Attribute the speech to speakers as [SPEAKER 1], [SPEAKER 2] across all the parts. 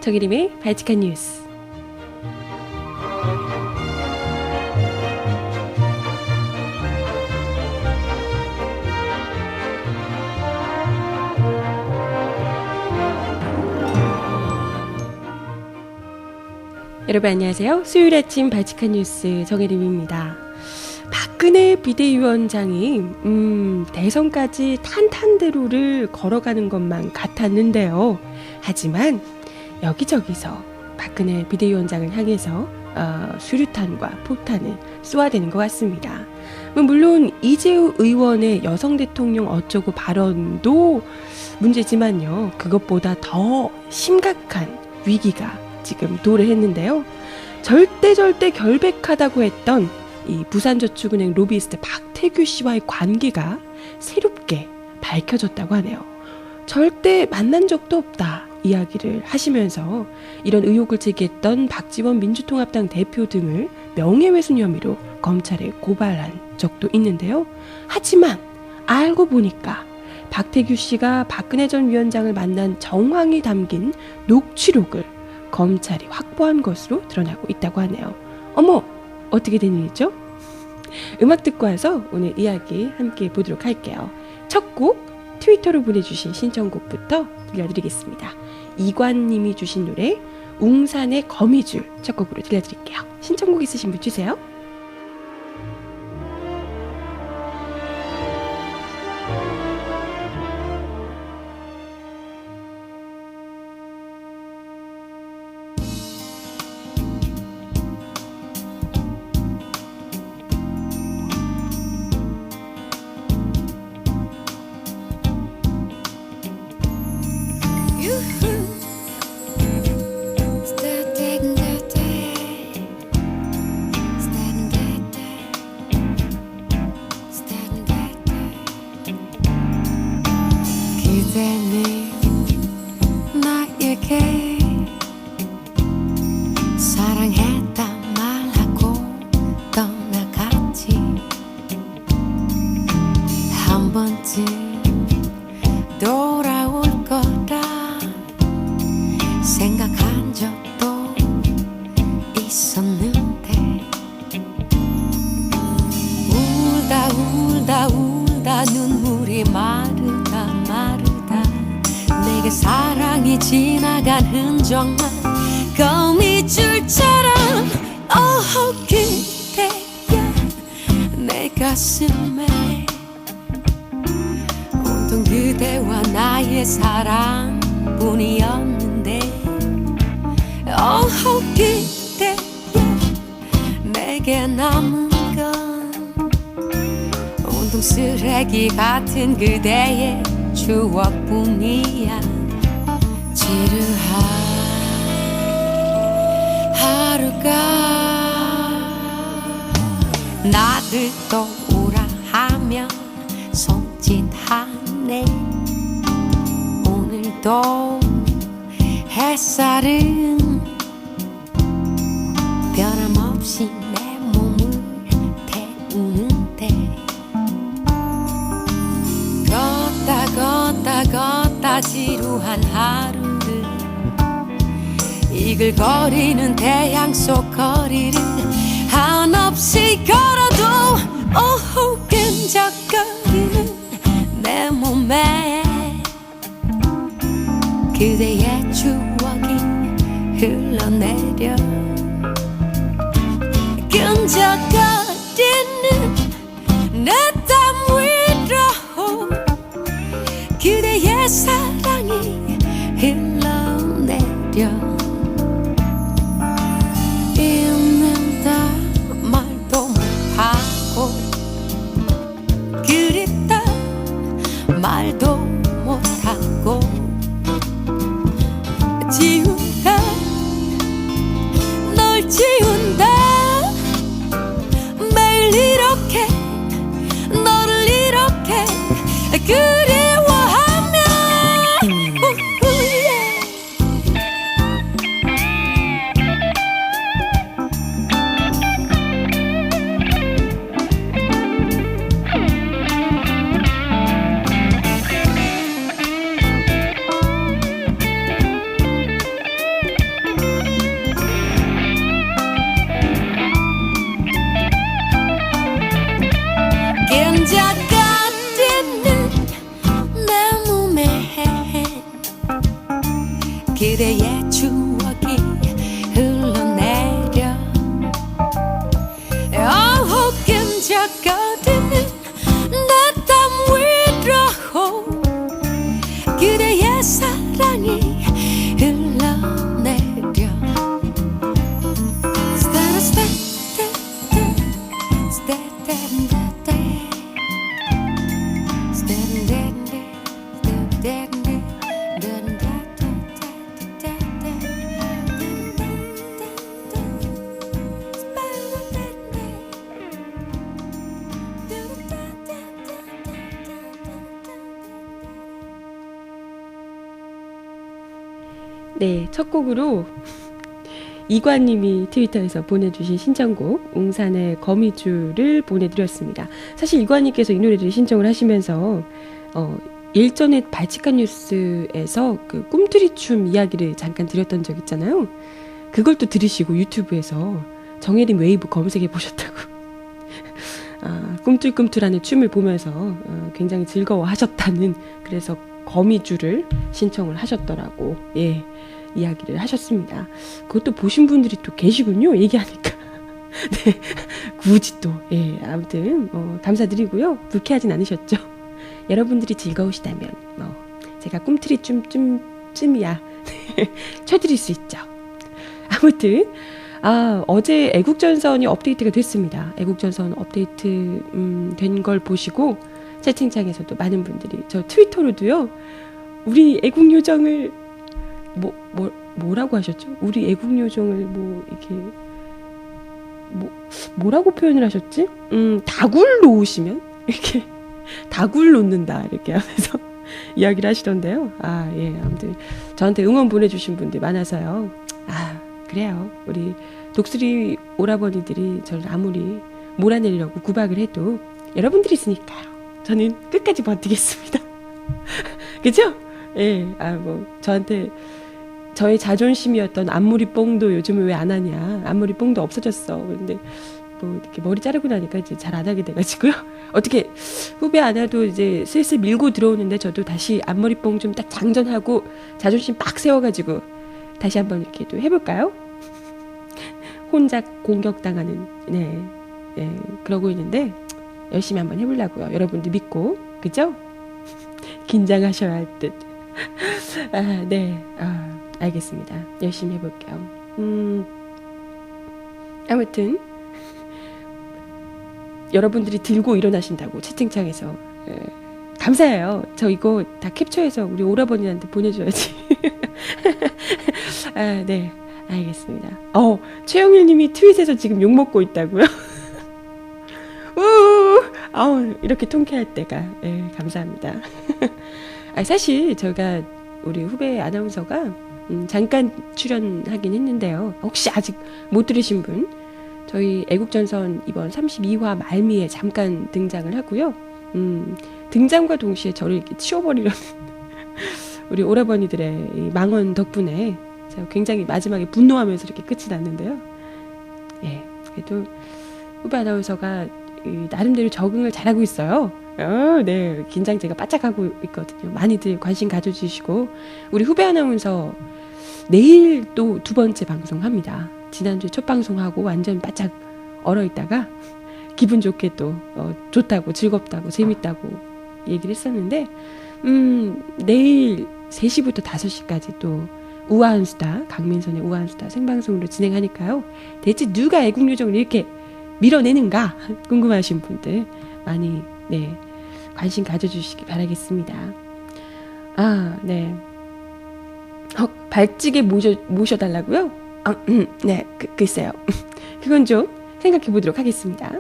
[SPEAKER 1] 정혜림의 발칙한 뉴스. 여러분 안녕하세요. 수요일 아침 발칙한 뉴스 정혜림입니다. 박근혜 비대위원장이 대선까지 탄탄대로를 걸어가는 것만 같았는데요. 하지만 여기저기서 박근혜 비대위원장을 향해서 수류탄과 포탄을 쏘아대는 것 같습니다. 물론 이재우 의원의 여성 대통령 어쩌고 발언도 문제지만요. 그것보다 더 심각한 위기가 지금 도래했는데요. 절대 결백하다고 했던 이 부산저축은행 로비스트 박태규 씨와의 관계가 새롭게 밝혀졌다고 하네요. 절대 만난 적도 없다 이야기를 하시면서 이런 의혹을 제기했던 박지원 민주통합당 대표 등을 명예훼손 혐의로 검찰에 고발한 적도 있는데요. 하지만 알고 보니까 박태규 씨가 박근혜 전 위원장을 만난 정황이 담긴 녹취록을 검찰이 확보한 것으로 드러나고 있다고 하네요. 어머, 어떻게 된 일이죠? 음악 듣고 와서 오늘 이야기 함께 보도록 할게요. 첫 곡 트위터로 보내주신 신청곡부터 들려드리겠습니다. 이관님이 주신 노래 웅산의 거미줄 첫 곡으로 들려드릴게요. 신청곡 있으신 분 주세요.
[SPEAKER 2] 그대는 나에게 사랑했다 말하고 떠나갔지. 한 번쯤 돌아올 거라 생각한 적도 있었는데 울다 눈물이 마르다 내게 사랑이 지나간 흔적만 거미줄처럼 그대야 내 가슴에 온통 그대와 나의 사랑뿐이었는데 그대야 내게 남은 건 온통 쓰레기 같은 그대의 추억뿐이야. 지루한 하루가 나들도 오라 하면 손짓하네. 오늘도 햇살은 변함없이 내 몸을 태우는데 걷다 지루한 하루를 이글거리는 태양 속 거리를 한없이 걸어도 끈적거리는 내 몸에 그대의 추억이 흘러내려 끈적거리는 내 땀 위로 그대의 사랑이 흘러내려 잊는다 말도 못하고 그립다 말도 못하고 지운다
[SPEAKER 1] 네, 첫 곡으로 이관님이 트위터에서 보내주신 신청곡 웅산의 거미줄을 보내드렸습니다. 사실 이관님께서 이 노래를 신청을 하시면서 일전에 발칙한 뉴스에서 그 꿈틀이춤 이야기를 잠깐 드렸던 적 있잖아요. 그걸 또 들으시고 유튜브에서 정혜림 웨이브 검색해 보셨다고. 꿈틀꿈틀하는 춤을 보면서 굉장히 즐거워하셨다는, 그래서 거미줄을 신청을 하셨더라고. 예, 이야기를 하셨습니다. 그것도 보신 분들이 또 계시군요. 얘기하니까. 네, 굳이 또. 예, 아무튼 감사드리고요. 불쾌하진 않으셨죠? 여러분들이 즐거우시다면 제가 꿈틀이 쯤이야 쳐드릴 수 있죠. 아무튼 어제 애국전선이 업데이트가 됐습니다. 애국전선 업데이트 된 걸 보시고 채팅창에서도 많은 분들이, 저 트위터로도요, 우리 애국요정을 뭐라고 하셨죠? 우리 애국요정을 이렇게 뭐라고 표현을 하셨지? 다굴 놓으시면 이렇게 다굴 놓는다 이렇게 하면서 이야기를 하시던데요. 예, 아무튼 저한테 응원 보내주신 분들 많아서요. 그래요. 우리 독수리 오라버니들이 저를 아무리 몰아내려고 구박을 해도 여러분들이 있으니까요. 저는 끝까지 버티겠습니다. 그죠? 예, 저한테 저의 자존심이었던 앞머리 뽕도 요즘은 왜 안 하냐. 앞머리 뽕도 없어졌어. 그런데 이렇게 머리 자르고 나니까 이제 잘 안 하게 돼가지고요. 어떻게 후배 안 해도 이제 슬슬 밀고 들어오는데 저도 다시 앞머리 뽕 좀 딱 장전하고 자존심 빡 세워가지고 다시 한번 이렇게 또 해볼까요? 혼자 공격당하는, 네, 그러고 있는데 열심히 한번 해보려고요. 여러분들 믿고, 그죠? 긴장하셔야 할 듯. 네, 알겠습니다. 열심히 해볼게요. 아무튼 여러분들이 들고 일어나신다고 채팅창에서 감사해요. 저 이거 다 캡처해서 우리 오라버니한테 보내줘야지. 네, 알겠습니다. 최영일님이 트윗에서 지금 욕 먹고 있다고요? 이렇게 통쾌할 때가, 감사합니다. 사실 저희가 우리 후배 아나운서가 잠깐 출연하긴 했는데요. 혹시 아직 못 들으신 분, 저희 애국전선 이번 32화 말미에 잠깐 등장을 하고요. 등장과 동시에 저를 이렇게 치워버리려는 우리 오라버니들의 이 망언 덕분에 제가 굉장히 마지막에 분노하면서 이렇게 끝이 났는데요. 예, 그래도 후배 아나운서가 나름대로 적응을 잘하고 있어요. 네, 긴장제가 바짝하고 있거든요. 많이들 관심 가져주시고, 우리 후배 아나운서 내일 또 2번째 방송합니다. 지난주에 첫 방송하고 완전 바짝 얼어있다가 기분 좋게 또 좋다고, 즐겁다고, 재밌다고 얘기를 했었는데, 내일 3시부터 5시까지 또 우아한 수다, 강민선의 우아한 수다 생방송으로 진행하니까요. 대체 누가 애국요정을 이렇게 밀어내는가 궁금하신 분들 많이, 네, 관심 가져주시기 바라겠습니다. 네. 발찌개 모셔달라고요? 네, 글쎄요. 그건 좀 생각해 보도록 하겠습니다.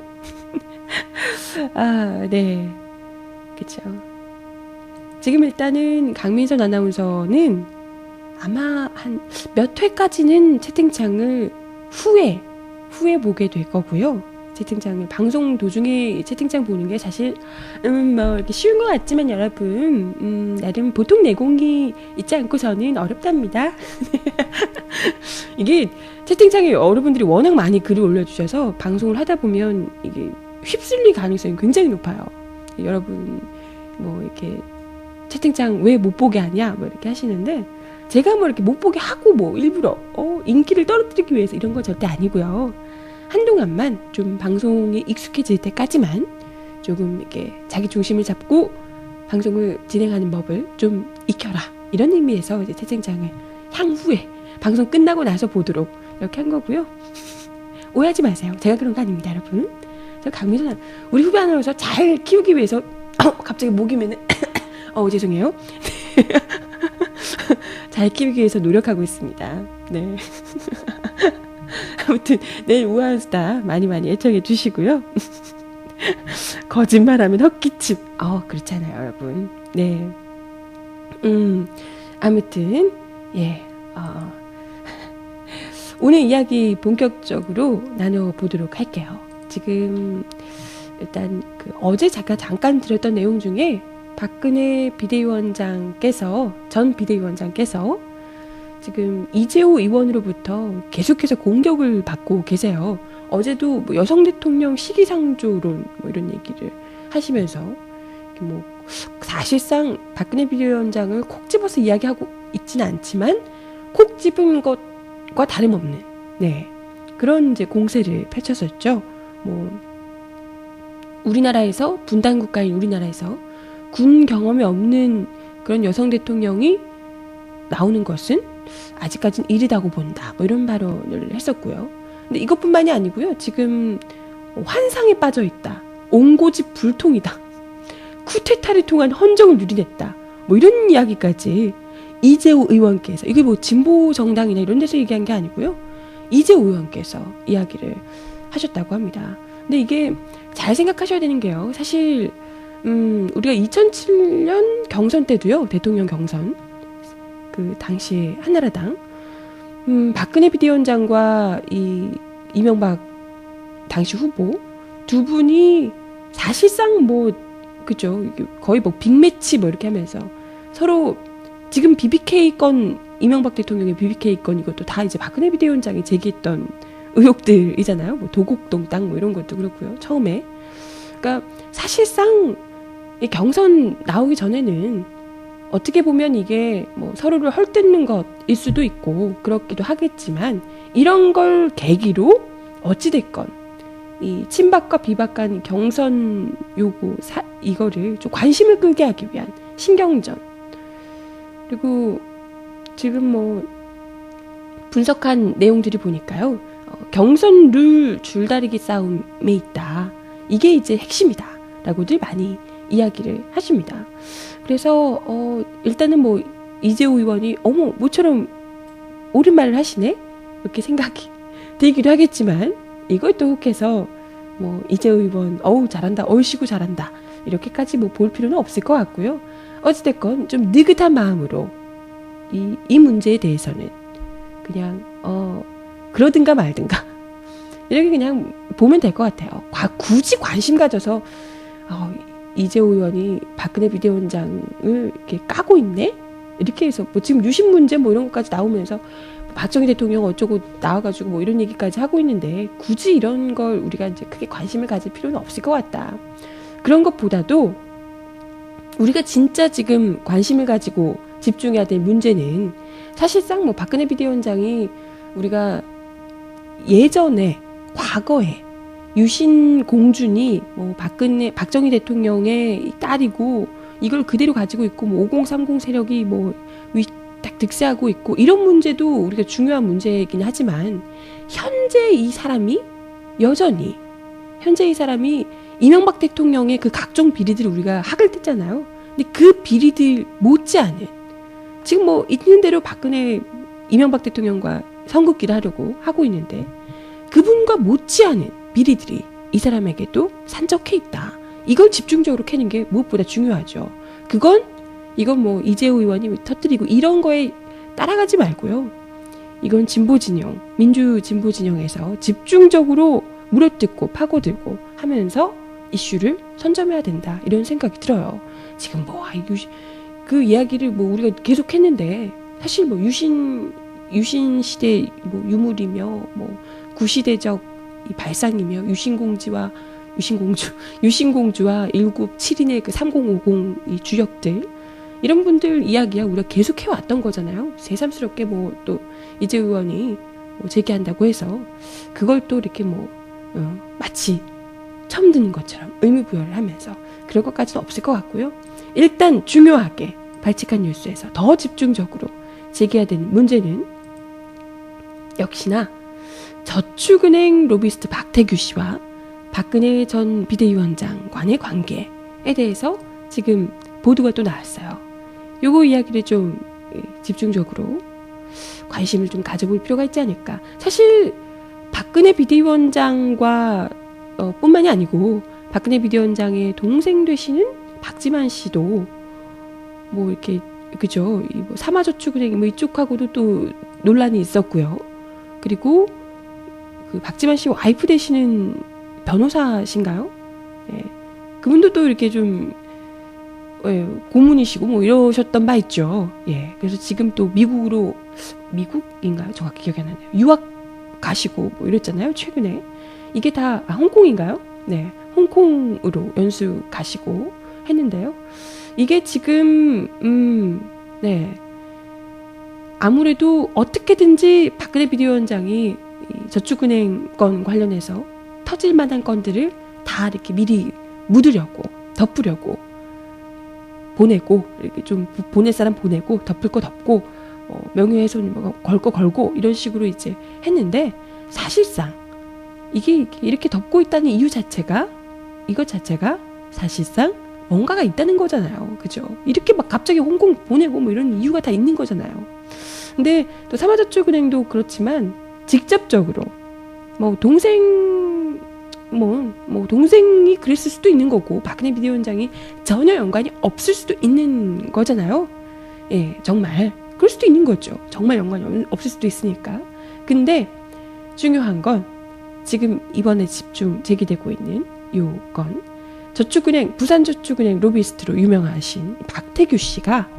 [SPEAKER 1] 네. 그쵸. 지금 일단은 강민선 아나운서는 아마 한 몇 회까지는 채팅창을 후에 보게 될 거고요. 채팅창을 방송 도중에 채팅창 보는 게 사실 이렇게 쉬운 것 같지만 여러분 나름 보통 내공이 있지 않고서는 어렵답니다. 이게 채팅창에 여러분들이 워낙 많이 글을 올려주셔서 방송을 하다 보면 이게 휩쓸릴 가능성이 굉장히 높아요. 여러분 이렇게 채팅창 왜 못 보게 하냐 이렇게 하시는데, 제가 이렇게 못 보게 하고 일부러 인기를 떨어뜨리기 위해서 이런 건 절대 아니고요. 한동안만 좀 방송에 익숙해질 때까지만 조금 이렇게 자기 중심을 잡고 방송을 진행하는 법을 좀 익혀라, 이런 의미에서 이제 채팅창을 향후에 방송 끝나고 나서 보도록 이렇게 한 거고요. 오해하지 마세요. 제가 그런 거 아닙니다, 여러분. 강민선 우리 후배 아나운서 잘 키우기 위해서 갑자기 목이 메네. 죄송해요. 잘 키우기 위해서 노력하고 있습니다. 네. 아무튼 내일 우아한수다 많이 애청해 주시고요. 거짓말하면 헛기침. 그렇잖아요, 여러분. 네. 아무튼 오늘 이야기 본격적으로 나눠보도록 할게요. 지금 일단 어제 잠깐 들었던 내용 중에 박근혜 전 비대위원장께서 지금 이재호 의원으로부터 계속해서 공격을 받고 계세요. 어제도 여성 대통령 시기상조론 이런 얘기를 하시면서 사실상 박근혜 비대위원장을 콕 집어서 이야기하고 있지는 않지만 콕 집은 것과 다름없는 그런 이제 공세를 펼쳤었죠. 우리나라에서 분단 국가인 우리나라에서 군 경험이 없는 그런 여성 대통령이 나오는 것은 아직까지는 이르다고 본다. 이런 발언을 했었고요. 근데 이것뿐만이 아니고요. 지금 환상에 빠져 있다. 옹고집 불통이다. 쿠데타를 통한 헌정을 누리냈다. 이런 이야기까지 이재호 의원께서, 이게 진보 정당이나 이런 데서 얘기한 게 아니고요. 이재호 의원께서 이야기를 하셨다고 합니다. 근데 이게 잘 생각하셔야 되는 게요. 사실 우리가 2007년 경선 때도요. 대통령 경선 당시에 한나라당 박근혜 비대위원장과 이 이명박 당시 후보 두 분이 사실상 그죠. 거의 빅매치 이렇게 하면서 서로 지금 BBK 건 이명박 대통령의 BBK 건 이것도 다 이제 박근혜 비대위원장이 제기했던 의혹들이잖아요. 도곡동 땅 이런 것도 그렇고요. 처음에. 그러니까 사실상 이 경선 나오기 전에는 어떻게 보면 이게 서로를 헐뜯는 것일 수도 있고 그렇기도 하겠지만 이런 걸 계기로 어찌됐건 이 친박과 비박 간 경선 요구 이거를 좀 관심을 끌게 하기 위한 신경전. 그리고 지금 분석한 내용들이 보니까요. 경선 룰 줄다리기 싸움에 있다. 이게 이제 핵심이다. 라고들 많이 이야기를 하십니다. 그래서 일단은 이재호 의원이 모처럼 옳은 말을 하시네? 이렇게 생각이 들기도 하겠지만 이걸 또 혹해서 이재호 의원 잘한다. 얼씨구 잘한다. 이렇게까지 볼 필요는 없을 것 같고요. 어찌됐건 좀 느긋한 마음으로 이 문제에 대해서는 그냥 그러든가 말든가 이렇게 그냥 보면 될 것 같아요. 굳이 관심 가져서 이재호 의원이 박근혜 비대위원장을 이렇게 까고 있네? 이렇게 해서 지금 유신 문제 이런 것까지 나오면서 박정희 대통령 어쩌고 나와가지고 이런 얘기까지 하고 있는데 굳이 이런 걸 우리가 이제 크게 관심을 가질 필요는 없을 것 같다. 그런 것보다도 우리가 진짜 지금 관심을 가지고 집중해야 될 문제는 사실상 박근혜 비대위원장이 우리가 예전에 과거에 유신 공준이 박정희 대통령의 딸이고 이걸 그대로 가지고 있고 5030 세력이 딱 득세하고 있고 이런 문제도 우리가 중요한 문제이긴 하지만 현재 이 사람이 이명박 대통령의 그 각종 비리들을 우리가 학을 뗐잖아요. 근데 그 비리들 못지않은 지금 있는 대로 이명박 대통령과 선긋기를 하려고 하고 있는데 그분과 못지않은 비리들이 이 사람에게도 산적해 있다. 이걸 집중적으로 캐는 게 무엇보다 중요하죠. 이건 이재호 의원이 터뜨리고 이런 거에 따라가지 말고요. 이건 진보진영, 민주진보진영에서 집중적으로 물어뜯고 파고들고 하면서 이슈를 선점해야 된다. 이런 생각이 들어요. 지금 그 이야기를 우리가 계속 했는데 사실 유신 시대 유물이며 구시대적 이 발상이며 유신공주와 1977인의 그 3050 이 주역들 이런 분들 이야기야 우리가 계속 해왔던 거잖아요. 새삼스럽게 또 이재호 의원이 제기한다고 해서 그걸 또 이렇게 마치 처음 듣는 것처럼 의미부여를 하면서 그럴 것까지는 없을 것 같고요. 일단 중요하게 발칙한 뉴스에서 더 집중적으로 제기해야 되는 문제는 역시나 저축은행 로비스트 박태규 씨와 박근혜 전 비대위원장과의 관계에 대해서 지금 보도가 또 나왔어요. 요거 이야기를 좀 집중적으로 관심을 좀 가져볼 필요가 있지 않을까. 사실 박근혜 비대위원장과 뿐만이 아니고 박근혜 비대위원장의 동생 되시는 박지만 씨도 뭐 이렇게 그죠? 이 뭐 삼화저축은행 뭐 이쪽하고도 또 논란이 있었고요. 그리고 그 박지만 씨 와이프 되시는 변호사신가요? 예. 그분도 또 이렇게 좀 고문이시고 뭐 이러셨던 바 있죠. 예. 그래서 지금 또 미국인가요? 정확히 기억이 안 나네요. 유학 가시고 뭐 이랬잖아요. 최근에. 이게 다 홍콩인가요? 네. 홍콩으로 연수 가시고 했는데요. 이게 지금 네. 아무래도 어떻게든지 박근혜 비대위원장이 저축은행 건 관련해서 터질 만한 건들을 다 이렇게 미리 묻으려고 덮으려고 보내고 이렇게 좀 보낼 사람 보내고 덮을 거 덮고 명예훼손 걸 거 걸고 이런 식으로 이제 했는데 사실상 이게 이렇게 덮고 있다는 이유 자체가 이것 자체가 사실상 뭔가가 있다는 거잖아요. 그죠? 이렇게 막 갑자기 홍콩 보내고 뭐 이런 이유가 다 있는 거잖아요. 근데 또 삼화저축은행도 그렇지만 직접적으로 뭐 동생 뭐 동생이 그랬을 수도 있는 거고 박근혜 비대위원장이 전혀 연관이 없을 수도 있는 거잖아요. 예, 정말 그럴 수도 있는 거죠. 정말 연관이 없을 수도 있으니까. 근데 중요한 건 지금 이번에 집중 제기되고 있는 요건 저축은행 부산저축은행 로비스트로 유명하신 박태규 씨가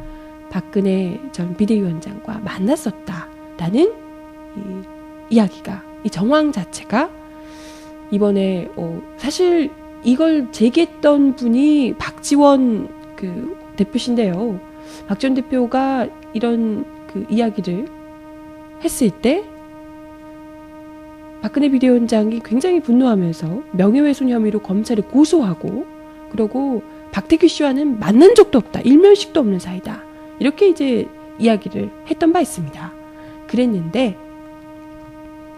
[SPEAKER 1] 박근혜 전 비대위원장과 만났었다라는 이야기가 이 정황 자체가 이번에 사실 이걸 제기했던 분이 박지원 그 대표신데요. 박지원 대표가 이런 그 이야기를 했을 때 박근혜 비대위원장이 굉장히 분노하면서 명예훼손 혐의로 검찰에 고소하고 그러고 박태규 씨와는 만난 적도 없다. 일면식도 없는 사이다. 이렇게 이제 이야기를 했던 바 있습니다. 그랬는데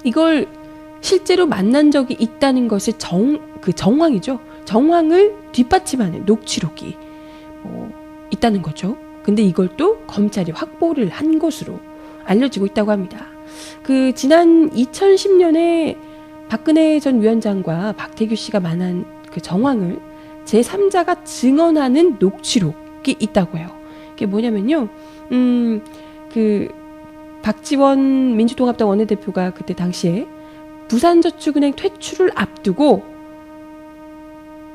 [SPEAKER 1] 이걸 실제로 만난 적이 있다는 것의 정황이죠. 정황을 뒷받침하는 녹취록이 있다는 거죠. 근데 이걸 또 검찰이 확보를 한 것으로 알려지고 있다고 합니다. 그 지난 2010년에 박근혜 전 위원장과 박태규 씨가 만난 그 정황을 제3자가 증언하는 녹취록이 있다고 해요. 이게 뭐냐면요. 그 박지원 민주통합당 원내대표가 그때 당시에 부산저축은행 퇴출을 앞두고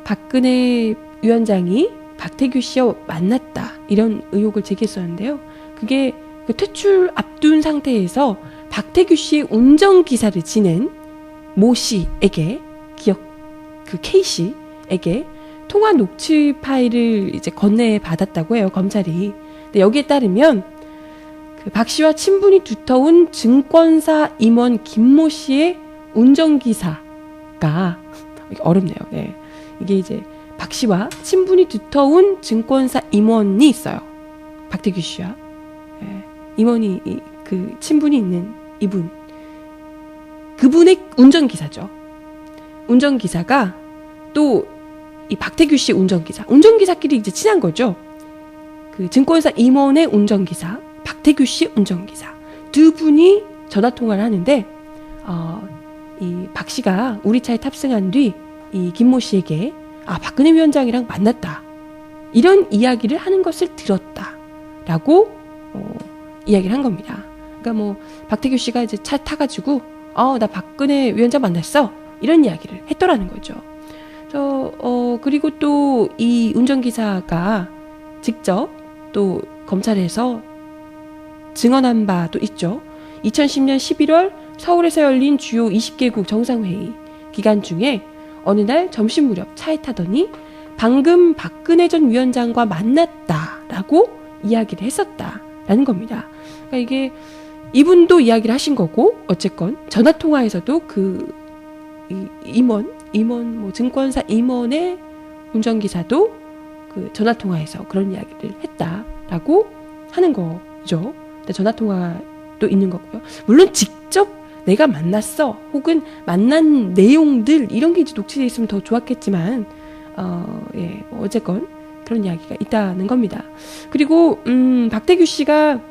[SPEAKER 1] 박근혜 위원장이 박태규 씨와 만났다 이런 의혹을 제기했었는데요. 그게 그 퇴출 앞둔 상태에서 박태규 씨의 운전기사를 지낸 모 씨에게 그 K 씨에게 통화 녹취 파일을 이제 건네 받았다고 해요. 검찰이. 근데 여기에 따르면 그 박 씨와 친분이 두터운 증권사 임원 김모 씨의 운전기사가 어렵네요. 네. 이게 이제 박 씨와 친분이 두터운 증권사 임원이 있어요. 박태규 씨와 임원이 그 친분이 있는 이분, 그분의 운전기사죠. 운전기사가 또 이 박태규 씨의 운전기사끼리 이제 친한 거죠. 그 증권사 임원의 운전기사, 박태규 씨의 운전기사 두 분이 전화 통화를 하는데 이 박 씨가 우리 차에 탑승한 뒤 이 김모 씨에게 박근혜 위원장이랑 만났다 이런 이야기를 하는 것을 들었다라고 이야기를 한 겁니다. 그러니까 뭐 박태규 씨가 이제 차 타가지고 나 박근혜 위원장 만났어 이런 이야기를 했더라는 거죠. 그리고 또 이 운전기사가 직접 또 검찰에서 증언한 바도 있죠. 2010년 11월 서울에서 열린 주요 20개국 정상회의 기간 중에 어느 날 점심 무렵 차에 타더니 방금 박근혜 전 위원장과 만났다라고 이야기를 했었다라는 겁니다. 그러니까 이게 이분도 이야기를 하신 거고 어쨌건 전화 통화에서도 그 임원 뭐 증권사 임원의 운전기사도 그 전화 통화에서 그런 이야기를 했다라고 하는 거죠. 전화 통화도 있는 거고요. 물론 직접 내가 만났어 혹은 만난 내용들 이런 게 이제 녹취되어 있으면 더 좋았겠지만 어쨌건 그런 이야기가 있다는 겁니다. 그리고 박태규 씨가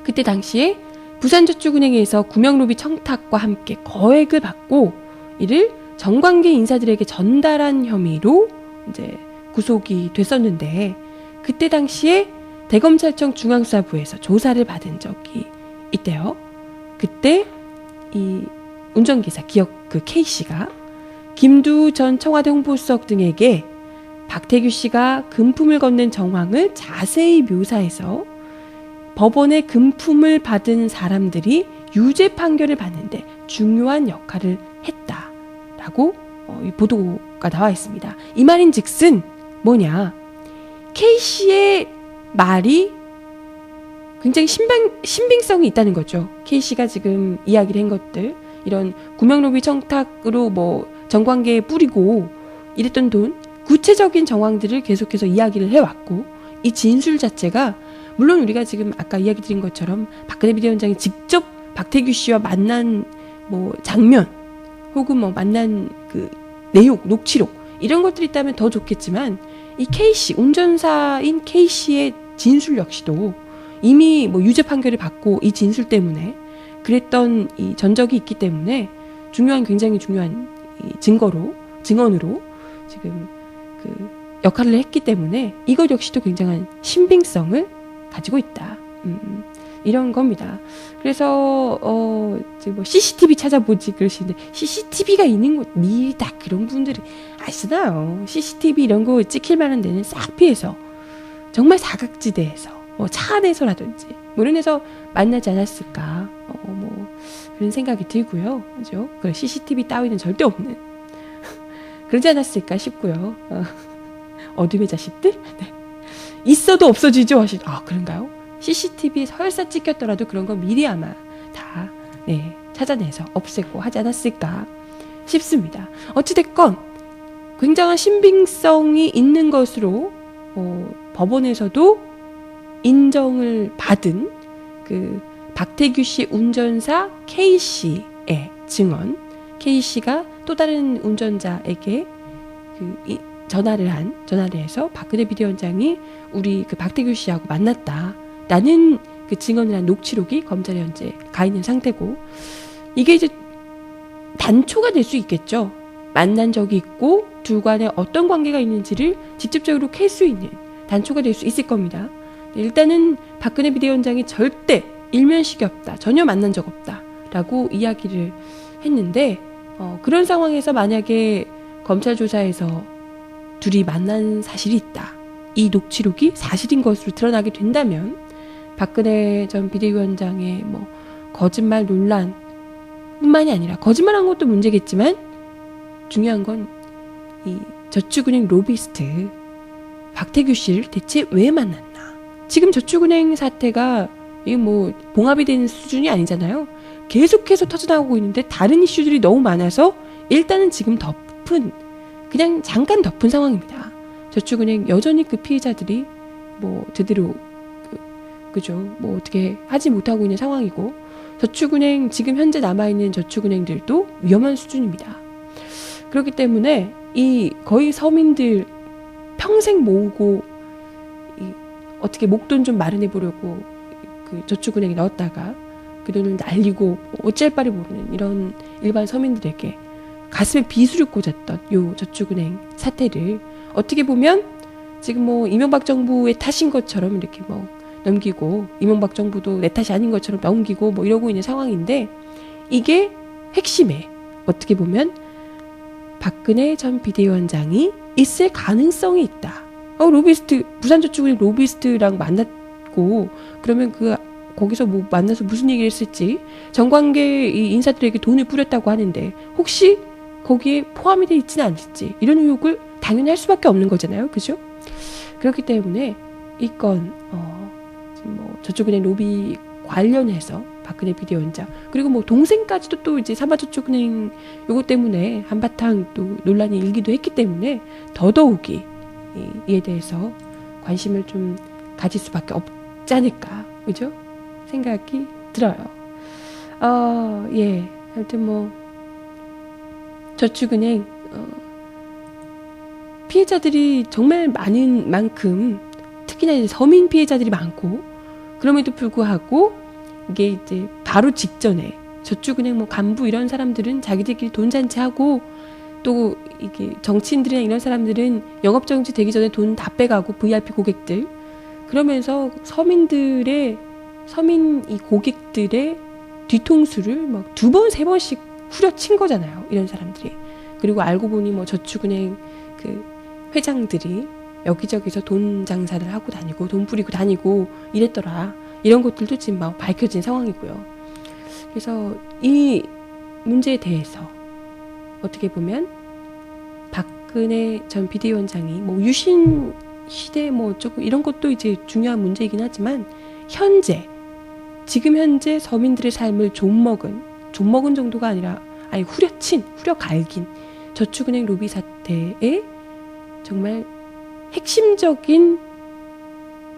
[SPEAKER 1] 그때 당시에 부산저축은행에서 구명로비 청탁과 함께 거액을 받고 이를 정관계 인사들에게 전달한 혐의로 이제 구속이 됐었는데 그때 당시에 대검찰청 중앙수사부에서 조사를 받은 적이 있대요. 그때 이 운전기사 기억 그 K씨가 김두 전 청와대 홍보수석 등에게 박태규 씨가 금품을 건넨 정황을 자세히 묘사해서 법원에 금품을 받은 사람들이 유죄 판결을 받는데 중요한 역할을 했다라고 이 보도가 나와 있습니다. 이 말인 즉슨 뭐냐, K씨의 말이 굉장히 신빙성이 있다는 거죠. K씨가 지금 이야기를 한 것들, 이런 구명로비 청탁으로 뭐 정관계에 뿌리고 이랬던 돈, 구체적인 정황들을 계속해서 이야기를 해왔고, 이 진술 자체가 물론 우리가 지금 아까 이야기 드린 것처럼 박근혜 비대위원장이 직접 박태규 씨와 만난 뭐 장면 혹은 뭐 만난 그 내용, 녹취록 이런 것들이 있다면 더 좋겠지만, 이 K씨, 운전사인 K씨의 진술 역시도 이미 뭐 유죄 판결을 받고 이 진술 때문에 그랬던 이 전적이 있기 때문에 굉장히 중요한 이 증언으로 지금 그 역할을 했기 때문에 이것 역시도 굉장한 신빙성을 가지고 있다. 이런 겁니다. 그래서 지금 뭐 CCTV 찾아보지 그러시는데, CCTV가 있는 곳 미리 다 그런 분들이 아시잖아요. CCTV 이런 거 찍힐 만한 데는 싹 피해서 정말 사각지대에서 뭐 차 안에서라든지 뭐 이런 데서 만나지 않았을까, 뭐 그런 생각이 들고요. 그죠? 그 CCTV 따위는 절대 없는 그러지 않았을까 싶고요. 어둠의 자식들? 네. 있어도 없어지죠. 그런가요? CCTV에 설사 찍혔더라도 그런 건 미리 아마 다 찾아내서 없애고 하지 않았을까 싶습니다. 어찌됐건 굉장한 신빙성이 있는 것으로 법원에서도 인정을 받은 그 박태규 씨 운전사 K씨의 증언, K씨가 또 다른 운전자에게 전화를 해서 박근혜 비대위원장이 우리 그 박태규 씨하고 만났다라는 그 증언을 한 녹취록이 검찰에 현재 가 있는 상태고, 이게 이제 단초가 될 수 있겠죠. 만난 적이 있고 둘 간에 어떤 관계가 있는지를 직접적으로 캘 수 있는 단초가 될 수 있을 겁니다. 일단은 박근혜 비대위원장이 절대 일면식이 없다, 전혀 만난 적 없다라고 이야기를 했는데, 그런 상황에서 만약에 검찰 조사에서 둘이 만난 사실이 있다, 이 녹취록이 사실인 것으로 드러나게 된다면 박근혜 전 비대위원장의 뭐 거짓말 논란 뿐만이 아니라, 거짓말한 것도 문제겠지만 중요한 건 이 저축은행 로비스트 박태규 씨를 대체 왜 만났나. 지금 저축은행 사태가 이게 뭐 봉합이 되는 수준이 아니잖아요. 계속해서 터져나오고 있는데 다른 이슈들이 너무 많아서 일단은 지금 그냥 잠깐 덮은 상황입니다. 저축은행 여전히 그 피해자들이 뭐 제대로 그죠, 뭐 어떻게 하지 못하고 있는 상황이고, 저축은행 지금 현재 남아있는 저축은행들도 위험한 수준입니다. 그렇기 때문에 이 거의 서민들 평생 모으고 어떻게 목돈 좀 마련해 보려고 그 저축은행에 넣었다가 그 돈을 날리고 어쩔 바를 모르는 이런 일반 서민들에게 가슴에 비수를 꽂았던 요 저축은행 사태를 어떻게 보면 지금 뭐 이명박 정부의 탓인 것처럼 이렇게 뭐 넘기고, 이명박 정부도 내 탓이 아닌 것처럼 넘기고 뭐 이러고 있는 상황인데, 이게 핵심에 어떻게 보면 박근혜 전 비대위원장이 있을 가능성이 있다. 로비스트, 부산저축은행 로비스트랑 만났고, 그러면 거기서 뭐 만나서 무슨 얘기를 했을지, 정관계 이 인사들에게 돈을 뿌렸다고 하는데 혹시 거기에 포함이 돼 있지는 않을지, 이런 의혹을 당연히 할 수밖에 없는 거잖아요. 그죠? 그렇기 때문에 이 건 지금 뭐 저축은행 로비 관련해서 박근혜 비대위원장, 그리고 뭐 동생까지도 또 이제 삼화저축은행 요거 때문에 한바탕 또 논란이 일기도 했기 때문에 더더욱이 이에 대해서 관심을 좀 가질 수밖에 없지 않을까, 그죠? 생각이 들어요. 예. 아무튼 뭐 저축은행 피해자들이 정말 많은 만큼 특히나 이제 서민 피해자들이 많고 그럼에도 불구하고 이게 이제 바로 직전에 저축은행 뭐 간부 이런 사람들은 자기들끼리 돈 잔치하고 또 이게 정치인들이나 이런 사람들은 영업정지 되기 전에 돈 다 빼가고 VIP 고객들 그러면서 서민 이 고객들의 뒤통수를 막 2번, 3번씩 후려친 거잖아요. 이런 사람들이. 그리고 알고 보니 뭐 저축은행 그 회장들이 여기저기서 돈 장사를 하고 다니고 돈 뿌리고 다니고 이랬더라. 이런 것들도 지금 막 밝혀진 상황이고요. 그래서 이 문제에 대해서 어떻게 보면 박근혜 전 비대위원장이 뭐 유신 시대 뭐 어쩌고 이런 것도 이제 중요한 문제이긴 하지만 지금 현재 서민들의 삶을 좀먹은 정도가 아니라 아예 후려갈긴 저축은행 로비 사태의 정말 핵심적인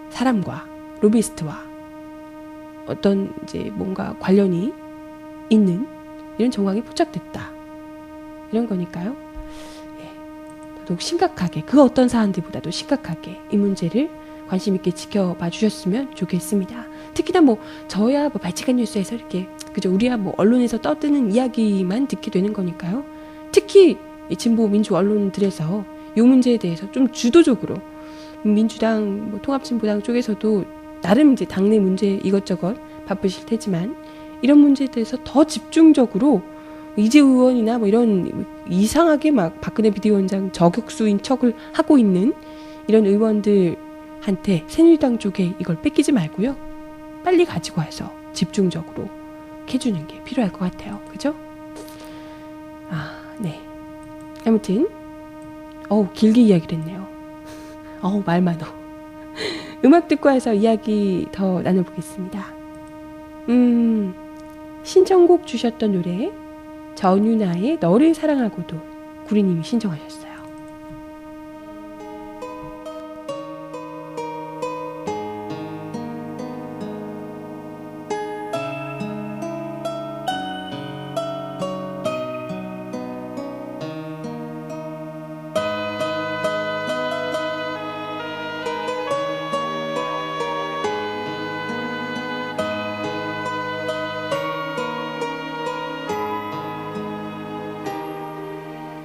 [SPEAKER 1] 사람과 로비스트와 어떤 이제 뭔가 관련이 있는 이런 정황이 포착됐다. 이런 거니까요. 예, 더더욱 심각하게 그 어떤 사안들보다도 심각하게 이 문제를 관심 있게 지켜봐 주셨으면 좋겠습니다. 특히나 뭐 저야 뭐 발칙한 뉴스에서 이렇게 그죠 우리야 뭐 언론에서 떠드는 이야기만 듣게 되는 거니까요. 특히 이 진보 민주 언론들에서 이 문제에 대해서 좀 주도적으로 민주당 뭐 통합진보당 쪽에서도 나름 이제 당내 문제 이것저것 바쁘실 테지만 이런 문제에 대해서 더 집중적으로 이재 의원이나 뭐 이런 이상하게 막 박근혜 비대위원장 저격수인 척을 하고 있는 이런 의원들한테 새누리당 쪽에 이걸 뺏기지 말고요. 빨리 가지고 와서 집중적으로 해주는 게 필요할 것 같아요. 그죠? 네. 아무튼 길게 이야기를 했네요. 말 많어. 음악 듣고 와서 이야기 더 나눠보겠습니다. 신청곡 주셨던 노래 전유나의 너를 사랑하고도 구리님이 신청하셨어요.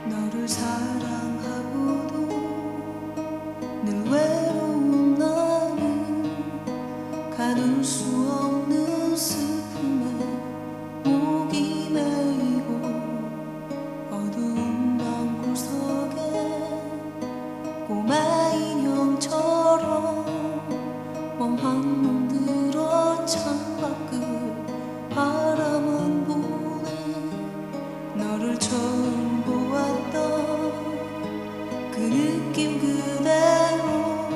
[SPEAKER 3] 너를 사랑하고도 늘 외로운 나는 가둘 수 없는 슬픔에 목이 메이고 어두운 방 구석에 꼬마 인형처럼 멍한 눈 들어 창밖을 바라만 보네. 너를 처음 그 느낌 그대로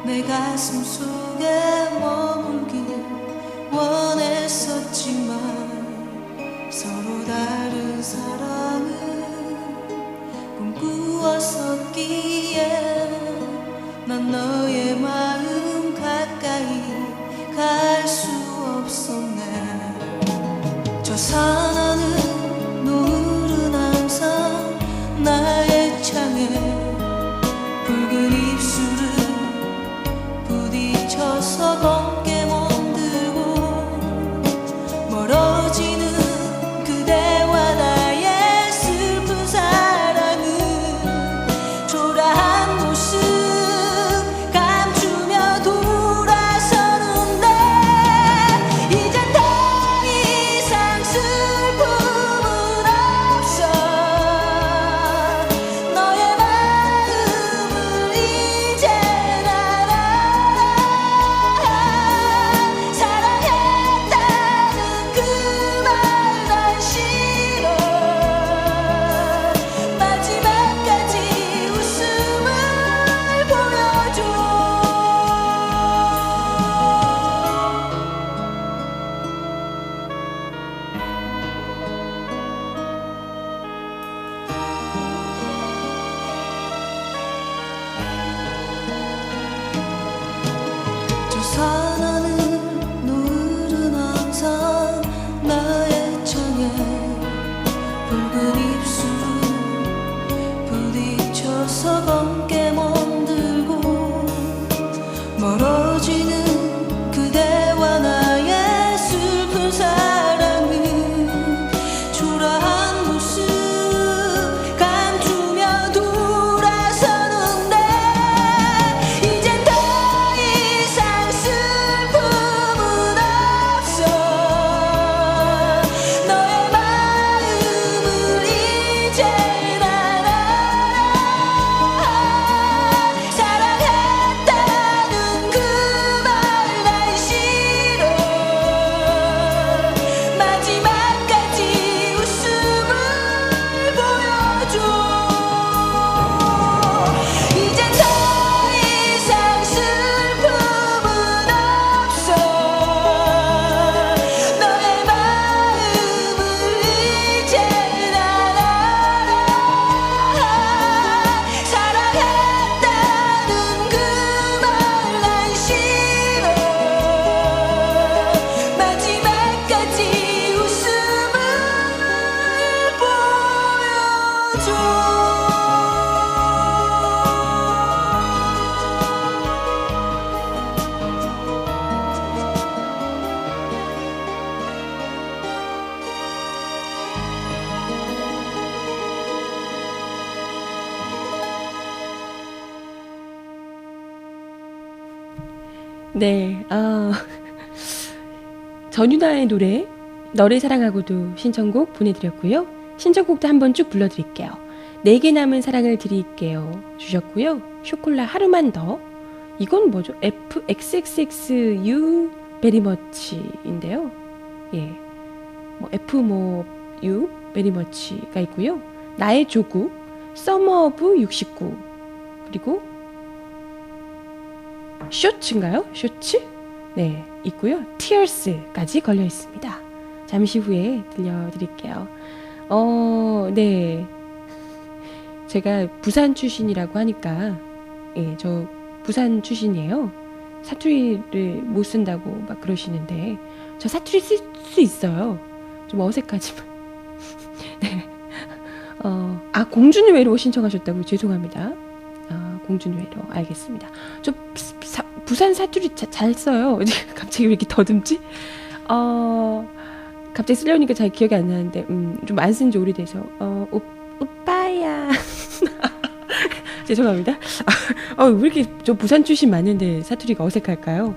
[SPEAKER 3] 내 가슴 속에 머물길 원했었지만 서로 다른 사랑을 꿈꾸었었기에 난 너의 마음 가까이 갈 수 없었네. 저 사나는 노을은 항상 나의 창에 붉은 입술을 부딪혀서 검게 멍들고 멀어지는 그대와 나의 슬픈 사랑은 초라한 입술은 부딪혀서 검게 멍들고 멀어지는 그대와 나의 슬픈 사랑은 초라한 모습 감추며 돌아서는데 이젠 더 이상 슬픔은 없어 너의 마음을 이제 난 알아 사랑했다는 그 말 난 싫어 마지막까지 웃음을 보여줘 이젠 더 이상 슬픔은 없어 너의 마음을 이제 난 알아 사랑했다는 그 말 난 싫어 마지막까지 웃음을 보여줘
[SPEAKER 1] 네, 전유나의 노래 너를 사랑하고도 신청곡 보내드렸고요. 신청곡도 한번 쭉 불러드릴게요. 내게 남은 사랑을 드릴게요 주셨고요. 쇼콜라 하루만 더, 이건 뭐죠? FXXXU very much인데요. 예, 뭐 F 뭐 U very much가 있고요. 나의 조국, Summer of 69, 그리고 쇼츠인가요? 쇼츠? 네, 있고요. Tears까지 걸려 있습니다. 잠시 후에 들려드릴게요. 네. 제가 부산 출신이라고 하니까, 예, 저 부산 출신이에요. 사투리를 못 쓴다고 막 그러시는데, 저 사투리 쓸 수 있어요. 좀 어색하지만. 네. 공주는 외로 신청하셨다고 죄송합니다. 공주는 외로 알겠습니다. 저 부산 사투리 잘 써요. 갑자기 왜 이렇게 더듬지? 갑자기 쓰려니까 잘 기억이 안 나는데 좀 안 쓴 지 오래돼서 오빠야 죄송합니다. 왜 이렇게 저 부산 출신 맞는데 사투리가 어색할까요?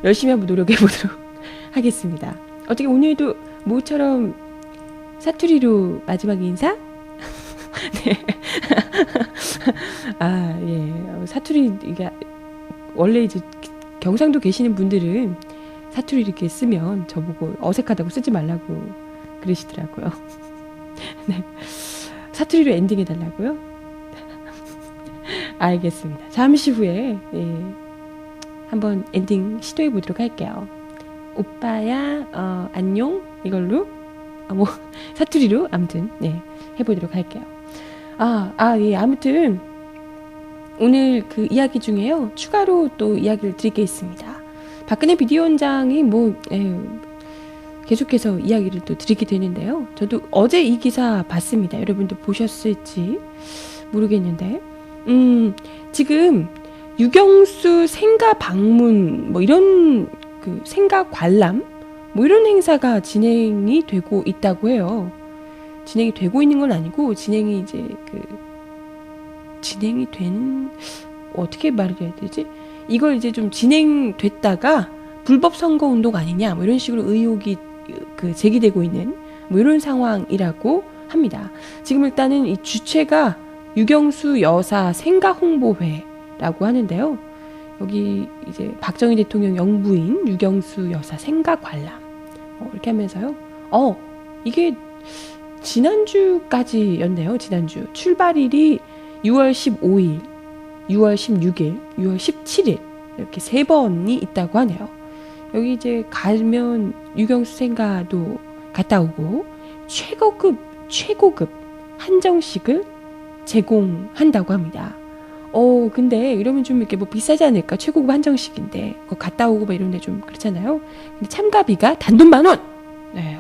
[SPEAKER 1] 열심히 한번 노력해 보도록 하겠습니다. 어떻게 오늘도 모처럼 사투리로 마지막 인사? 네. 예. 사투리, 이게, 원래 이제 경상도 계시는 분들은 사투리 이렇게 쓰면 저보고 어색하다고 쓰지 말라고 그러시더라고요. 네. 사투리로 엔딩 해달라고요? 알겠습니다. 잠시 후에, 예, 한번 엔딩 시도해 보도록 할게요. 오빠야, 안녕? 이걸로, 사투리로, 아무튼, 네, 해보도록 할게요. 예, 아무튼, 오늘 그 이야기 중에요, 추가로 또 이야기를 드릴 게 있습니다. 박근혜 비대위원장이 계속해서 이야기를 또 드리게 되는데요. 저도 어제 이 기사 봤습니다. 여러분들 보셨을지 모르겠는데, 지금 유경수 생가 방문, 이런 그 생가 관람, 이런 행사가 진행이 되고 있다고 해요. 진행이 되고 있는 건 아니고, 진행이 어떻게 말을 해야 되지? 이걸 이제 좀 진행됐다가 불법 선거 운동 아니냐, 이런 식으로 의혹이 제기되고 있는 이런 상황이라고 합니다. 지금 일단은 이 주체가 유경수 여사 생가 홍보회라고 하는데요. 여기 이제 박정희 대통령 영부인 유경수 여사 생가 관람, 이렇게 하면서요. 이게 지난주까지였네요. 지난주 출발일이 6월 15일, 6월 16일, 6월 17일 이렇게 3번이 있다고 하네요. 여기 이제 가면 유경수 생가도 갔다 오고 최고급 한정식을 제공한다고 합니다. 근데 이러면 좀 이렇게 비싸지 않을까? 최고급 한정식인데 그거 갔다 오고 이런데 좀 그렇잖아요. 근데 참가비가 단돈 10,000원. 네,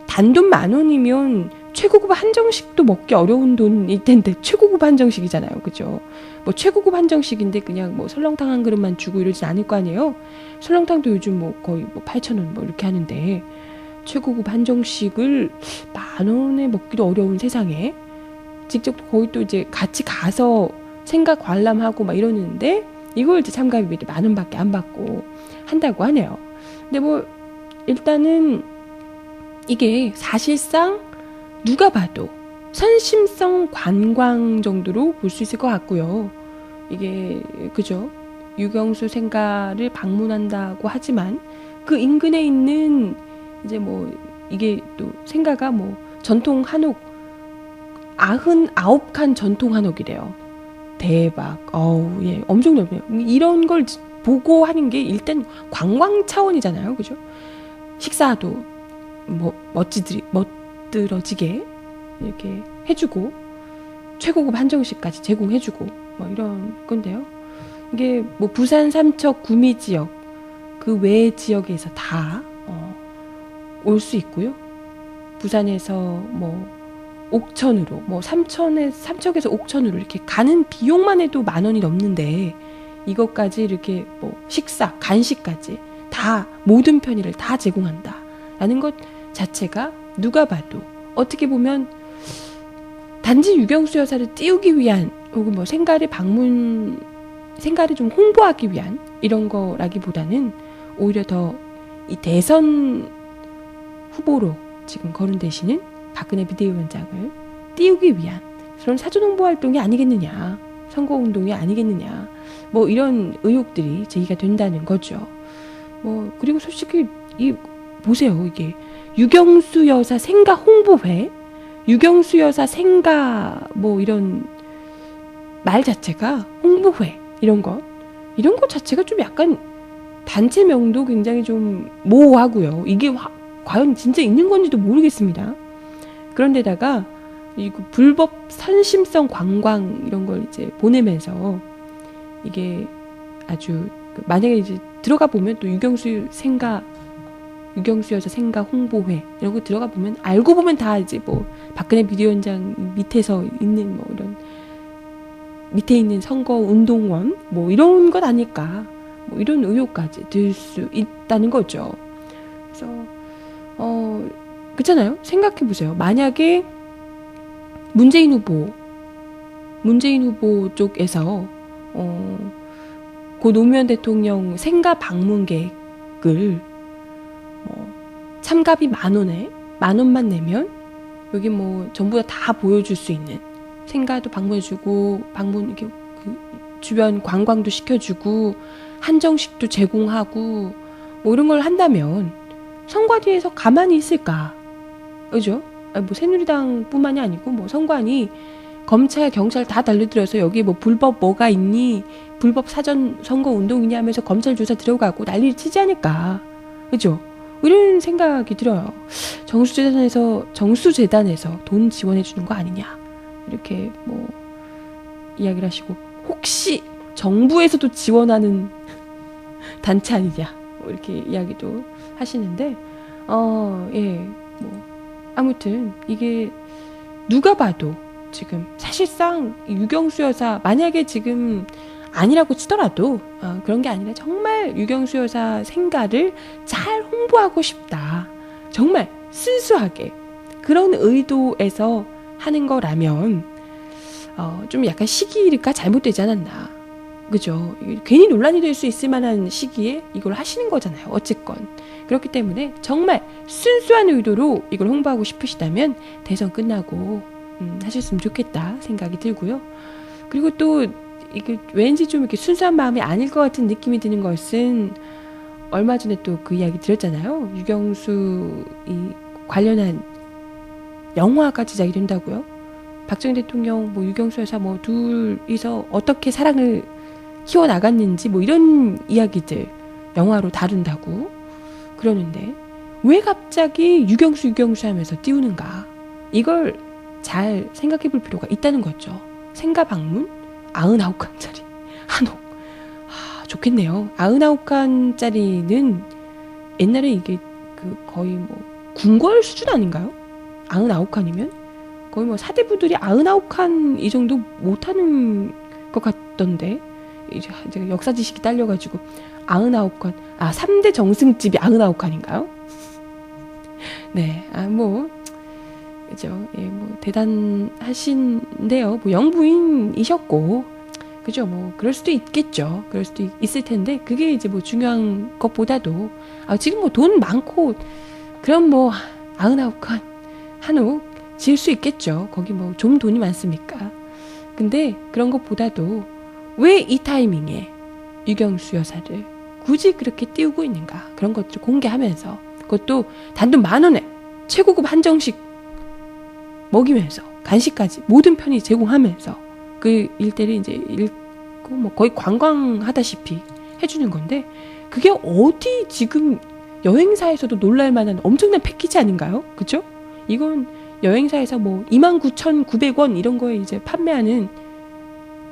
[SPEAKER 1] 단돈 10,000원이면 최고급 한정식도 먹기 어려운 돈일 텐데 최고급 한정식이잖아요. 그죠? 뭐 최고급 한정식인데 그냥 뭐 설렁탕 한 그릇만 주고 이러진 않을 거 아니에요. 설렁탕도 요즘 뭐 거의 뭐 8,000원 뭐 이렇게 하는데 최고급 한정식을 10,000원에 먹기도 어려운 세상에 직접 거의 또 이제 같이 가서 생각 관람하고 막 이러는데 이걸 이제 참가비를 10,000원밖에 안 받고 한다고 하네요. 근데 뭐 일단은 이게 사실상 누가 봐도 선심성 관광 정도로 볼 수 있을 것 같고요. 이게 그죠? 유경수 생가를 방문한다고 하지만 그 인근에 있는 이제 뭐 이게 또 생가가 뭐 전통 한옥 99칸 전통 한옥이래요. 대박. 어우, 예, 엄청 넓네요. 이런 걸 보고 하는 게 일단 관광 차원이잖아요. 그죠? 식사도 뭐 멋들어지게 이렇게 해주고 최고급 한정식까지 제공해주고 뭐 이런 건데요. 이게 뭐 부산 삼척 구미 지역 그 외 지역에서 다 올 수 있고요. 부산에서 뭐 옥천으로 뭐 삼척에서 옥천으로 이렇게 가는 비용만 해도 10,000원이 넘는데 이것까지 이렇게 뭐 식사 간식까지 다 모든 편의를 다 제공한다라는 것 자체가 누가 봐도 어떻게 보면 단지 유경수 여사를 띄우기 위한 혹은 뭐 생가를 좀 홍보하기 위한 이런 거라기보다는 오히려 더 이 대선 후보로 지금 거론되시는 박근혜 비대위원장을 띄우기 위한 그런 사전 홍보 활동이 아니겠느냐, 선거 운동이 아니겠느냐, 뭐 이런 의혹들이 제기가 된다는 거죠. 뭐 그리고 솔직히 보세요. 이게 유경수 여사 생가 홍보회, 유경수 여사 생가 뭐 이런 말 자체가 홍보회 이런 것 자체가 좀 약간 단체명도 굉장히 좀 모호하고요. 이게 과연 진짜 있는 건지도 모르겠습니다. 그런데다가 이 불법 선심성 관광 이런 걸 이제 보내면서 이게 아주 만약에 이제 들어가 보면 또 유경수 여사 생가 홍보회 이런 거 들어가 보면 알고 보면 다 이제 뭐 박근혜 비대위원장 밑에서 있는 뭐 이런 밑에 있는 선거 운동원 뭐 이런 것 아닐까 뭐 이런 의혹까지 들 수 있다는 거죠. 그래서 그렇잖아요. 생각해 보세요. 만약에 문재인 후보 쪽에서 고 노무현 대통령 생가 방문 계획을 참가비 10,000원만 내면 여기 뭐 전부 다 보여줄 수 있는 생가도 방문해주고 이렇게 그 주변 관광도 시켜주고 한정식도 제공하고 뭐 이런 걸 한다면 선관위에서 가만히 있을까? 그죠? 뭐 새누리당뿐만이 아니고 뭐 선관위 검찰 경찰 다 달려들어서 여기 뭐 불법 뭐가 있니? 불법 사전 선거 운동이냐 하면서 검찰 조사 들어가고 난리를 치지 않을까? 그죠? 이런 생각이 들어요. 정수재단에서 돈 지원해 주는 거 아니냐? 이렇게 뭐 이야기를 하시고 혹시 정부에서도 지원하는 단체 아니냐? 뭐 이렇게 이야기도 하시는데 예, 뭐 아무튼 이게 누가 봐도 지금 사실상 유경수 여사 만약에 지금 아니라고 치더라도 그런 게 아니라 정말 유경수 여사 생가를 잘 홍보하고 싶다. 정말 순수하게 그런 의도에서 하는 거라면 좀 약간 시기가 잘못되지 않았나. 그죠? 괜히 논란이 될 수 있을 만한 시기에 이걸 하시는 거잖아요. 어쨌건. 그렇기 때문에 정말 순수한 의도로 이걸 홍보하고 싶으시다면 대선 끝나고 하셨으면 좋겠다 생각이 들고요. 그리고 또 이게 왠지 좀 이렇게 순수한 마음이 아닐 것 같은 느낌이 드는 것은 얼마 전에 또 그 이야기 드렸잖아요. 유경수 이 관련한 영화가 제작이 된다고요. 박정희 대통령, 뭐 유경수 여사 뭐 둘이서 어떻게 사랑을 키워나갔는지 뭐 이런 이야기들 영화로 다룬다고 그러는데 왜 갑자기 유경수 하면서 띄우는가? 이걸 잘 생각해 볼 필요가 있다는 거죠. 생가 방문 99칸짜리 한옥. 좋겠네요. 99칸짜리는 옛날에 이게 그 거의 뭐 궁궐 수준 아닌가요? 99칸이면? 거의 뭐 사대부들이 99칸 이 정도 못하는 것 같던데, 이제 제가 역사 지식이 딸려가지고 99칸, 3대 정승집이 99칸인가요? 네, 그죠. 예, 뭐 대단하신데요. 뭐 영부인이셨고, 그죠. 뭐 그럴 수도 있겠죠. 그럴 수도 있을 텐데, 그게 이제 뭐 중요한 것보다도 지금 뭐 돈 많고 그럼 뭐 99칸 한옥 지을 수 있겠죠. 거기 뭐 좀 돈이 많습니까? 근데 그런 것보다도 왜 이 타이밍에 유경수 여사를 굳이 그렇게 띄우고 있는가? 그런 것들을 공개하면서, 그것도 단돈 10,000원에 최고급 한정식 먹이면서, 간식까지 모든 편의 제공하면서 그 일대를 이제 읽고 뭐 거의 관광하다시피 해주는 건데, 그게 어디 지금 여행사에서도 놀랄만한 엄청난 패키지 아닌가요? 그죠? 이건 여행사에서 뭐 29,900원 이런 거에 이제 판매하는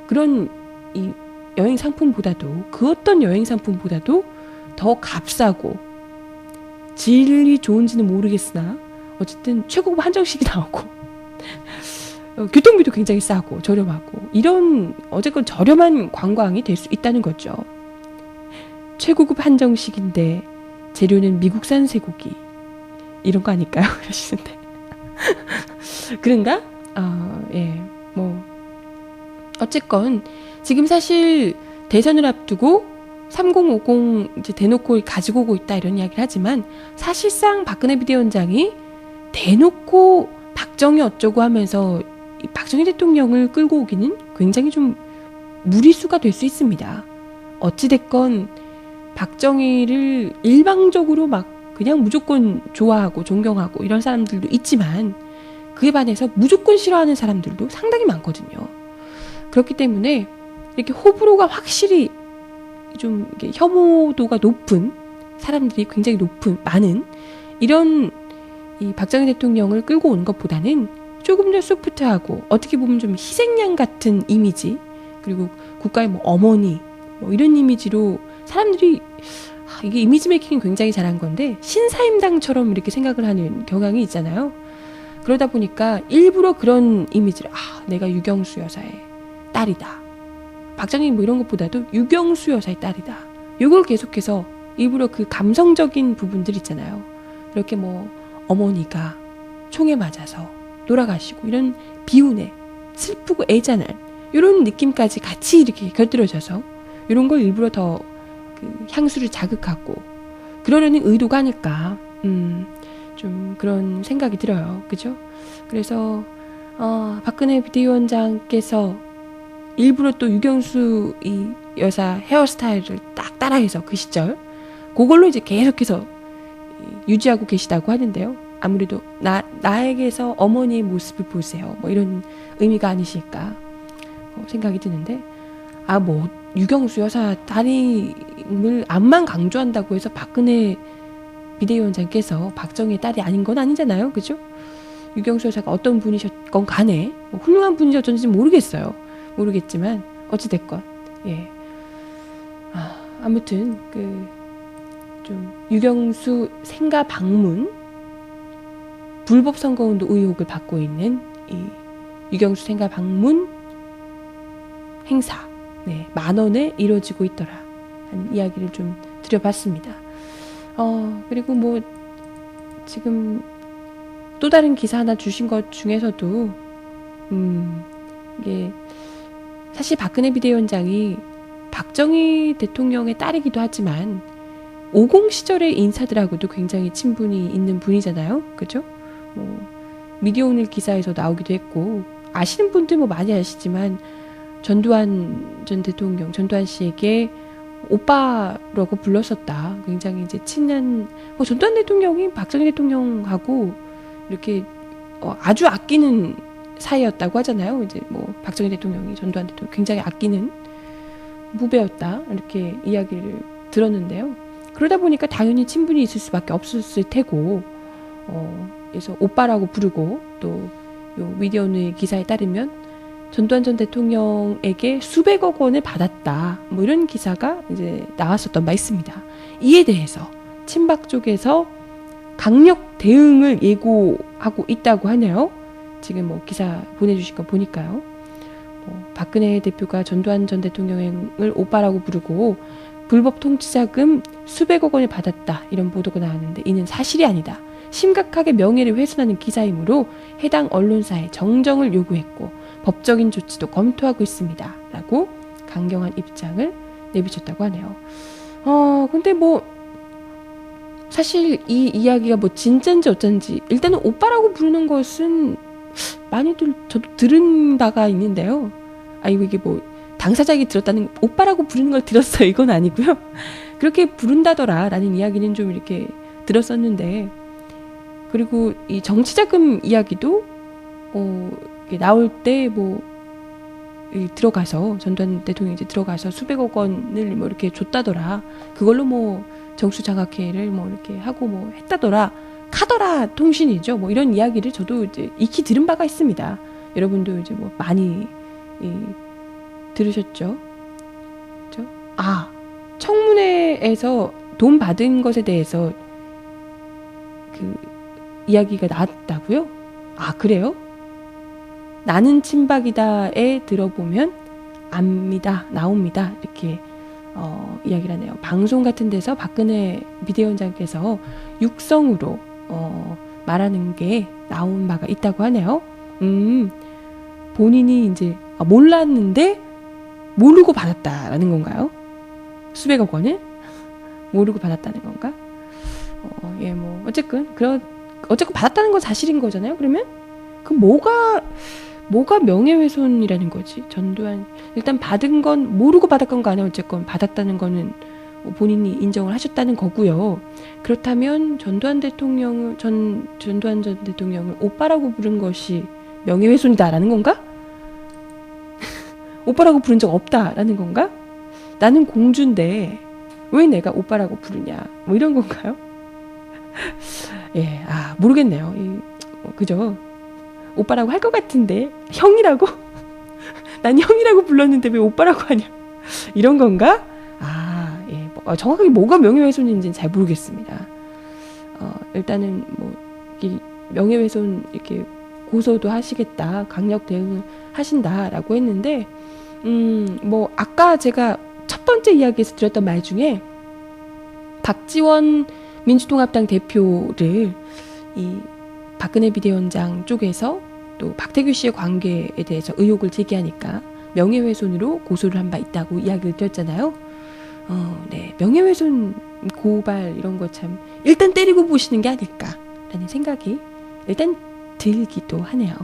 [SPEAKER 1] 그런 이 여행 상품보다도, 그 어떤 여행 상품보다도 더 값싸고, 질이 좋은지는 모르겠으나 어쨌든 최고급 한정식이 나오고 교통비도 굉장히 싸고 저렴하고, 이런 어쨌건 저렴한 관광이 될 수 있다는 거죠. 최고급 한정식인데 재료는 미국산 쇠고기, 이런 거 아닐까요? 그러시는데 그런가? 예, 뭐 어쨌건 지금 사실 대선을 앞두고 3050 이제 대놓고 가지고 오고 있다 이런 이야기를 하지만, 사실상 박근혜 비대위원장이 대놓고 박정희 어쩌고 하면서 이 박정희 대통령을 끌고 오기는 굉장히 좀 무리수가 될 수 있습니다. 어찌됐건 박정희를 일방적으로 막 그냥 무조건 좋아하고 존경하고 이런 사람들도 있지만, 그에 반해서 무조건 싫어하는 사람들도 상당히 많거든요. 그렇기 때문에 이렇게 호불호가 확실히 좀 이렇게 혐오도가 높은 사람들이 굉장히 많은 이런 이 박정희 대통령을 끌고 오는 것보다는 조금 더 소프트하고 어떻게 보면 좀 희생양 같은 이미지, 그리고 국가의 뭐 어머니 뭐 이런 이미지로 사람들이 이게 이미지 메이킹이 굉장히 잘한 건데, 신사임당처럼 이렇게 생각을 하는 경향이 있잖아요. 그러다 보니까 일부러 그런 이미지를 내가 유경수 여사의 딸이다, 박정희 뭐 이런 것보다도 유경수 여사의 딸이다, 이걸 계속해서 일부러 그 감성적인 부분들 있잖아요. 이렇게 뭐 어머니가 총에 맞아서 돌아가시고 이런 비운의 슬프고 애잔한 이런 느낌까지 같이 이렇게 곁들여져서 이런 걸 일부러 더 그 향수를 자극하고 그러려는 의도가 아닐까, 좀 그런 생각이 들어요. 그죠? 그래서 박근혜 비대위원장께서 일부러 또 유경수 이 여사 헤어스타일을 딱 따라해서 그 시절 그걸로 이제 계속해서 유지하고 계시다고 하는데요. 아무래도 나에게서 어머니의 모습을 보세요, 뭐 이런 의미가 아니실까 생각이 드는데, 뭐 유경수 여사 딸임을 암만 강조한다고 해서 박근혜 비대위원장께서 박정희의 딸이 아닌 건 아니잖아요. 그죠? 유경수 여사가 어떤 분이셨건 간에 뭐 훌륭한 분이셨는지 모르겠지만 어찌됐건 예. 아무튼 좀 유경수 생가 방문 불법 선거운동 의혹을 받고 있는 이 유경수 생가 방문 행사 10,000원에 이루어지고 있더라 하는 이야기를 좀 드려봤습니다. 그리고 뭐 지금 또 다른 기사 하나 주신 것 중에서도 이게 사실 박근혜 비대위원장이 박정희 대통령의 딸이기도 하지만 50 시절의 인사들하고도 굉장히 친분이 있는 분이잖아요. 그죠? 뭐 미디어오늘 기사에서 나오기도 했고, 아시는 분들 뭐 많이 아시지만 전두환 전 대통령, 전두환 씨에게 오빠라고 불렀었다. 굉장히 이제 친한, 전두환 대통령이 박정희 대통령하고 이렇게 아주 아끼는 사이였다고 하잖아요. 이제 뭐 박정희 대통령이 전두환 대통령 굉장히 아끼는 후배였다, 이렇게 이야기를 들었는데요. 그러다 보니까 당연히 친분이 있을 수밖에 없었을 테고, 그래서 오빠라고 부르고, 또 요 미디어오늘 기사에 따르면 전두환 전 대통령에게 수백억 원을 받았다, 뭐 이런 기사가 이제 나왔었던 바 있습니다. 이에 대해서 친박 쪽에서 강력 대응을 예고하고 있다고 하네요. 지금 뭐 기사 보내주신 거 보니까요. 박근혜 대표가 전두환 전 대통령을 오빠라고 부르고 불법 통치자금 수백억 원을 받았다 이런 보도가 나왔는데 이는 사실이 아니다. 심각하게 명예를 훼손하는 기사이므로 해당 언론사에 정정을 요구했고 법적인 조치도 검토하고 있습니다. 라고 강경한 입장을 내비쳤다고 하네요. 근데 뭐 사실 이 이야기가 뭐 진짠지 어쩐지 일단은 오빠라고 부르는 것은 많이들 저도 들은 바가 있는데요. 이게 뭐 당사자에게 들었다는 오빠라고 부르는 걸 들었어요. 이건 아니고요. 그렇게 부른다더라 라는 이야기는 좀 이렇게 들었었는데 그리고 이 정치자금 이야기도 나올 때 뭐 들어가서 전두환 대통령이 이제 들어가서 수백억 원을 뭐 이렇게 줬다더라. 그걸로 뭐 정수장학회를 뭐 이렇게 하고 뭐 했다더라. 카더라 통신이죠. 뭐 이런 이야기를 저도 이제 익히 들은 바가 있습니다. 여러분도 이제 뭐 많이 들으셨죠? 그렇죠? 청문회에서 돈 받은 것에 대해서 그 이야기가 나왔다고요? 그래요? 나는 친박이다에 들어보면 압니다. 나옵니다. 이렇게 이야기를 하네요. 방송 같은 데서 박근혜 비대위원장께서 육성으로 말하는 게 나온 바가 있다고 하네요. 본인이 이제 몰랐는데 모르고 받았다라는 건가요? 수백억 원을 모르고 받았다는 건가? 뭐 어쨌건 받았다는 건 사실인 거잖아요. 그러면 그 뭐가 명예훼손이라는 거지? 전두환 일단 받은 건 모르고 받았건 간에 어쨌건 받았다는 거는 본인이 인정을 하셨다는 거고요. 그렇다면 전두환 전 대통령을 오빠라고 부른 것이 명예훼손이다라는 건가? 오빠라고 부른 적 없다라는 건가? 나는 공주인데 왜 내가 오빠라고 부르냐? 뭐 이런 건가요? 모르겠네요. 그죠? 오빠라고 할 것 같은데 형이라고? 난 형이라고 불렀는데 왜 오빠라고 하냐? 이런 건가? 정확하게 뭐가 명예훼손인지는 잘 모르겠습니다. 일단은 뭐 이 명예훼손 이렇게 고소도 하시겠다, 강력 대응을 하신다라고 했는데, 뭐 아까 제가 첫 번째 이야기에서 드렸던 말 중에 박지원 민주통합당 대표를 이 박근혜 비대위원장 쪽에서 또 박태규 씨의 관계에 대해서 의혹을 제기하니까 명예훼손으로 고소를 한 바 있다고 이야기를 드렸잖아요. 네, 명예훼손 고발 이런 거 참 일단 때리고 보시는 게 아닐까라는 생각이 일단 들기도 하네요.